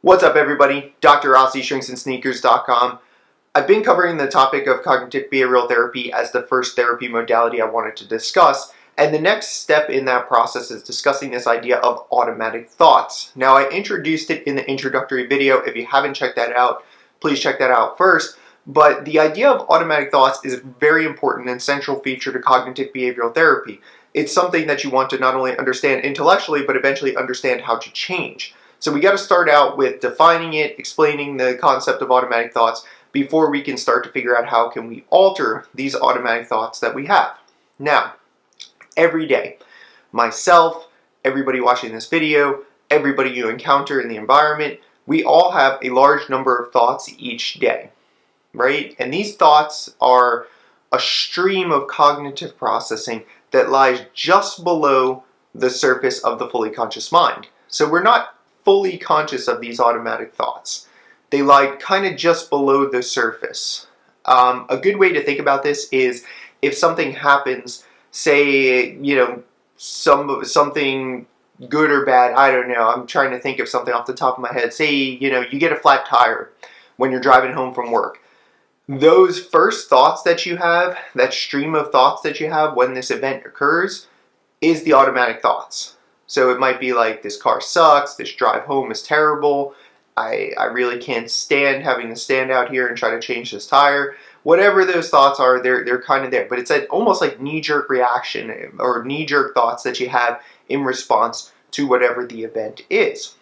What's up, everybody? Dr. Rossi, shrinksandsneakers.com. I've been covering the topic of cognitive behavioral therapy as the first therapy modality I wanted to discuss, and the next step in that process is discussing this idea of automatic thoughts. Now, I introduced it in the introductory video. If you haven't checked that out, please check that out first. But the idea of automatic thoughts is a very important and central feature to cognitive behavioral therapy. It's something that you want to not only understand intellectually, but eventually understand how to change. So we got to start out with defining it, explaining the concept of automatic thoughts before we can start to figure out how can we alter these automatic thoughts that we have. Now, every day, myself, everybody watching this video, everybody you encounter in the environment, we all have a large number of thoughts each day, right? And these thoughts are a stream of cognitive processing that lies just below the surface of the fully conscious mind. So we're not fully conscious of these automatic thoughts. They lie kind of just below the surface. A good way to think about this is if something happens, say, something good or bad, I don't know, I'm trying to think of something off the top of my head. Say, you get a flat tire when you're driving home from work. Those first thoughts that you have, that stream of thoughts that you have when this event occurs, is the automatic thoughts. So it might be like, this car sucks, this drive home is terrible, I really can't stand having to stand out here and try to change this tire. Whatever those thoughts are, they're kind of there. But it's almost like knee-jerk reaction or knee-jerk thoughts that you have in response to whatever the event is.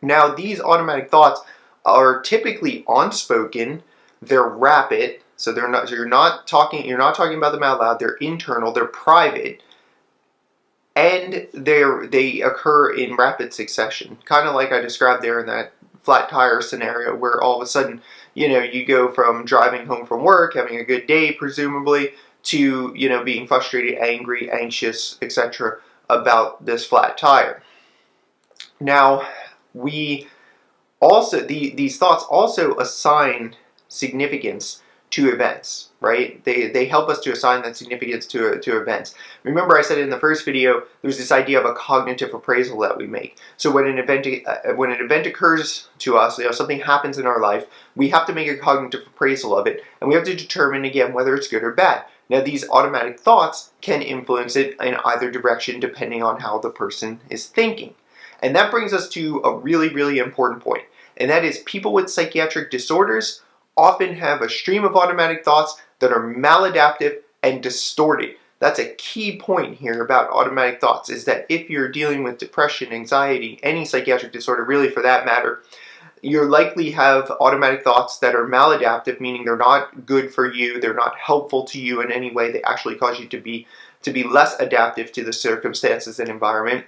Now, these automatic thoughts are typically unspoken, they're rapid, so you're not talking about them out loud, they're internal, they're private. And they occur in rapid succession, kind of like I described there in that flat tire scenario, where all of a sudden, you go from driving home from work, having a good day, presumably, to, being frustrated, angry, anxious, etc. about this flat tire. Now, these thoughts also assign significance to events, right? They help us to assign that significance to events. Remember I said in the first video, there's this idea of a cognitive appraisal that we make. So when an event occurs to us, something happens in our life, we have to make a cognitive appraisal of it, and we have to determine again whether it's good or bad. Now, these automatic thoughts can influence it in either direction depending on how the person is thinking. And that brings us to a really, really important point, and that is people with psychiatric disorders often have a stream of automatic thoughts that are maladaptive and distorted. That's a key point here about automatic thoughts, is that if you're dealing with depression, anxiety, any psychiatric disorder really for that matter, you'll likely have automatic thoughts that are maladaptive, meaning they're not good for you, they're not helpful to you in any way, they actually cause you to be less adaptive to the circumstances and environment.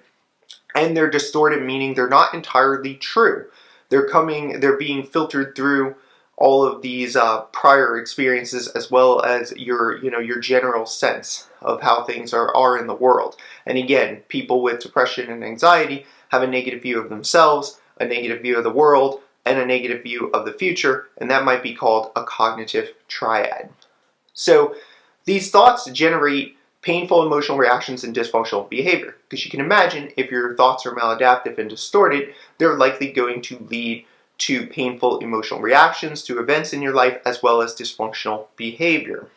And they're distorted, meaning they're not entirely true. They're being filtered through all of these prior experiences, as well as your general sense of how things are in the world. And again, people with depression and anxiety have a negative view of themselves, a negative view of the world, and a negative view of the future, and that might be called a cognitive triad. So these thoughts generate painful emotional reactions and dysfunctional behavior, because you can imagine if your thoughts are maladaptive and distorted, they're likely going to lead to painful emotional reactions to events in your life, as well as dysfunctional behavior.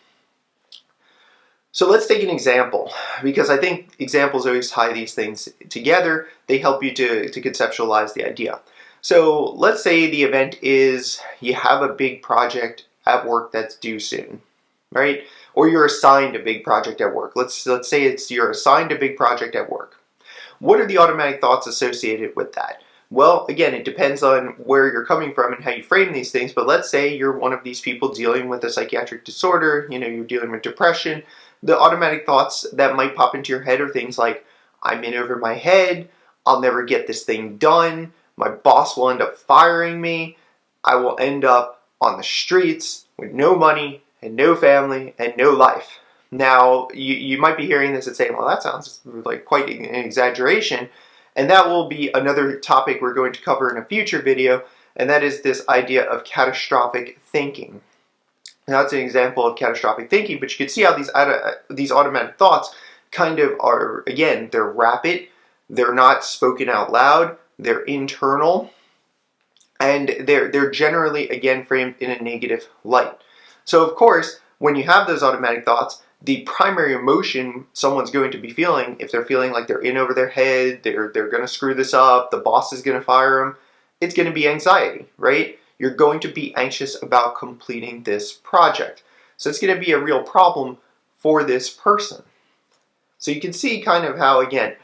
So let's take an example, because I think examples always tie these things together. They help you to conceptualize the idea. So let's say the event is you have a big project at work that's due soon, right? Or you're assigned a big project at work. Let's say you're assigned a big project at work. What are the automatic thoughts associated with that? Well, again, it depends on where you're coming from and how you frame these things, but let's say you're one of these people dealing with a psychiatric disorder, you're dealing with depression. The automatic thoughts that might pop into your head are things like, I'm in over my head, I'll never get this thing done, my boss will end up firing me, I will end up on the streets with no money and no family and no life. Now, you might be hearing this and saying, well, that sounds like quite an exaggeration. And that will be another topic we're going to cover in a future video, and that is this idea of catastrophic thinking. Now, that's an example of catastrophic thinking, but you can see how these automatic thoughts kind of are, again, they're rapid, they're not spoken out loud, they're internal, and they're generally, again, framed in a negative light. So of course, when you have those automatic thoughts, the primary emotion someone's going to be feeling, if they're feeling like they're in over their head, they're going to screw this up, the boss is going to fire them, it's going to be anxiety, right? You're going to be anxious about completing this project. So it's going to be a real problem for this person. So you can see kind of how, again,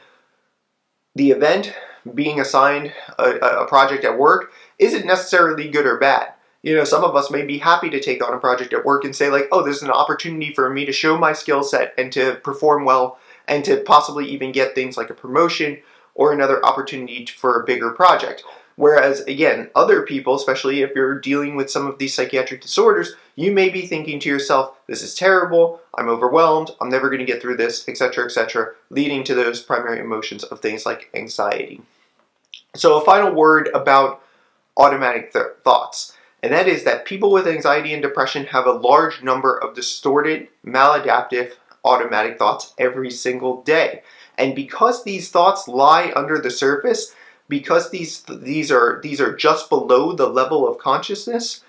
the event being assigned a project at work isn't necessarily good or bad. You know, some of us may be happy to take on a project at work and say like, oh, this is an opportunity for me to show my skill set and to perform well and to possibly even get things like a promotion or another opportunity for a bigger project. Whereas, again, other people, especially if you're dealing with some of these psychiatric disorders, you may be thinking to yourself, this is terrible, I'm overwhelmed, I'm never going to get through this, etc., leading to those primary emotions of things like anxiety. So a final word about automatic thoughts. And that is that people with anxiety and depression have a large number of distorted, maladaptive, automatic thoughts every single day. And because these thoughts lie under the surface, because these are just below the level of consciousness,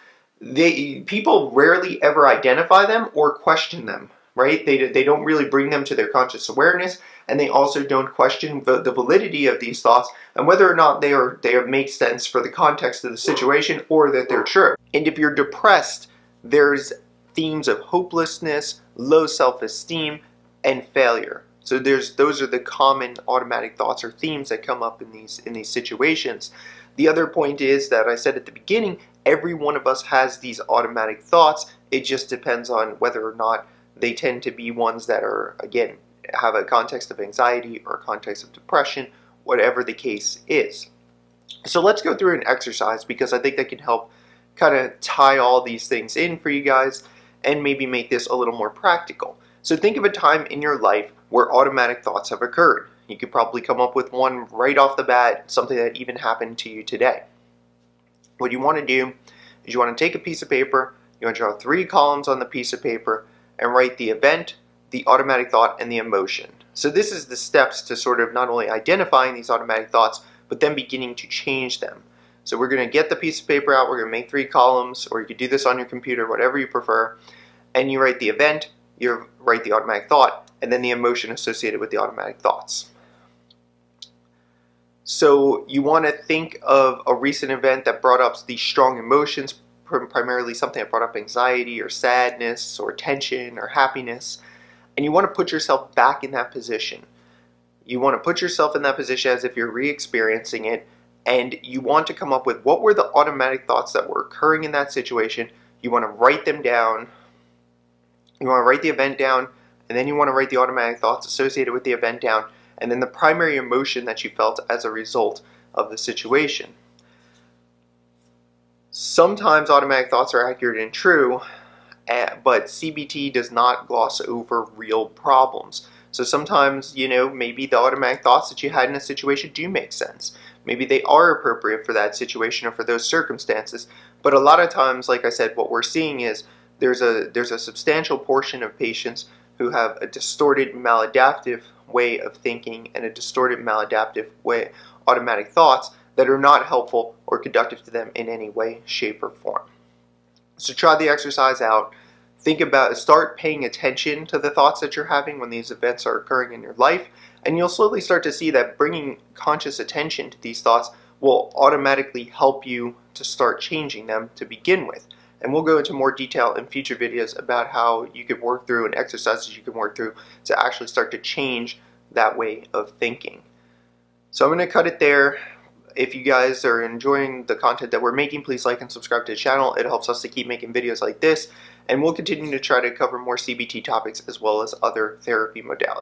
people rarely ever identify them or question them, right? They don't really bring them to their conscious awareness, and they also don't question the validity of these thoughts and whether or not they make sense for the context of the situation or that they're true. And if you're depressed, there's themes of hopelessness, low self-esteem, and failure. So those are the common automatic thoughts or themes that come up in these situations. The other point is that I said at the beginning, every one of us has these automatic thoughts. It just depends on whether or not they tend to be ones that are, again, have a context of anxiety or a context of depression, whatever the case is. So let's go through an exercise because I think that can help kind of tie all these things in for you guys and maybe make this a little more practical. So think of a time in your life where automatic thoughts have occurred. You could probably come up with one right off the bat, something that even happened to you today. What you want to do is you want to take a piece of paper, you want to draw 3 columns on the piece of paper, and write the event, the automatic thought, and the emotion. So this is the steps to sort of not only identifying these automatic thoughts, but then beginning to change them. So we're going to get the piece of paper out, we're going to make 3 columns, or you could do this on your computer, whatever you prefer, and you write the event, you write the automatic thought, and then the emotion associated with the automatic thoughts. So you want to think of a recent event that brought up these strong emotions, primarily something that brought up anxiety or sadness or tension or happiness, and you want to put yourself back in that position. You want to put yourself in that position as if you're re-experiencing it, and you want to come up with what were the automatic thoughts that were occurring in that situation. You want to write them down. You want to write the event down, and then you want to write the automatic thoughts associated with the event down, and then the primary emotion that you felt as a result of the situation. Sometimes automatic thoughts are accurate and true, but CBT does not gloss over real problems. So sometimes, maybe the automatic thoughts that you had in a situation do make sense. Maybe they are appropriate for that situation or for those circumstances. But a lot of times, like I said, what we're seeing is there's a substantial portion of patients who have a distorted maladaptive way of thinking and a distorted maladaptive way automatic thoughts that are not helpful or conductive to them in any way, shape, or form. So try the exercise out. Start paying attention to the thoughts that you're having when these events are occurring in your life, and you'll slowly start to see that bringing conscious attention to these thoughts will automatically help you to start changing them to begin with. And we'll go into more detail in future videos about how you could work through and exercises you can work through to actually start to change that way of thinking. So I'm going to cut it there. If you guys are enjoying the content that we're making, please like and subscribe to the channel. It helps us to keep making videos like this, and we'll continue to try to cover more CBT topics as well as other therapy modalities.